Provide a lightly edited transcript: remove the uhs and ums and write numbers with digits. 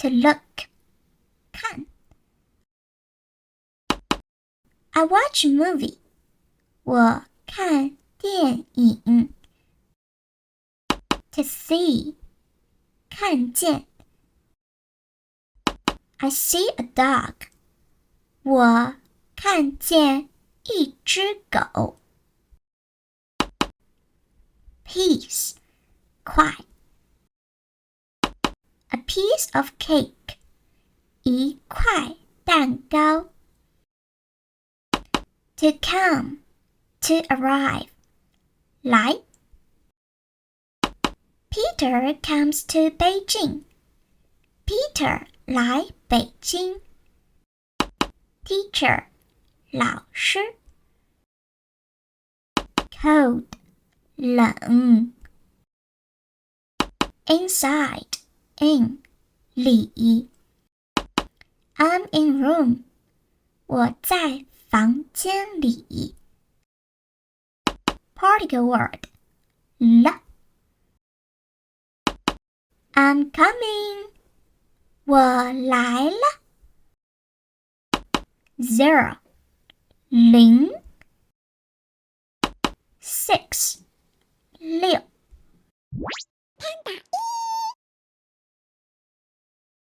to look, 看。I watch a movie. 我看电影。To see, 看见。I see a dog. 我看见一只狗。Piece, 块。A piece of cake. 一块蛋糕。To come, to arrive. 来。Peter comes to Beijing. Peter 来北京。Teacher 老师。Cold 冷。Inside in 里。I'm in room 我在房间里。Particle word 了。I'm coming 我来了。0 零。6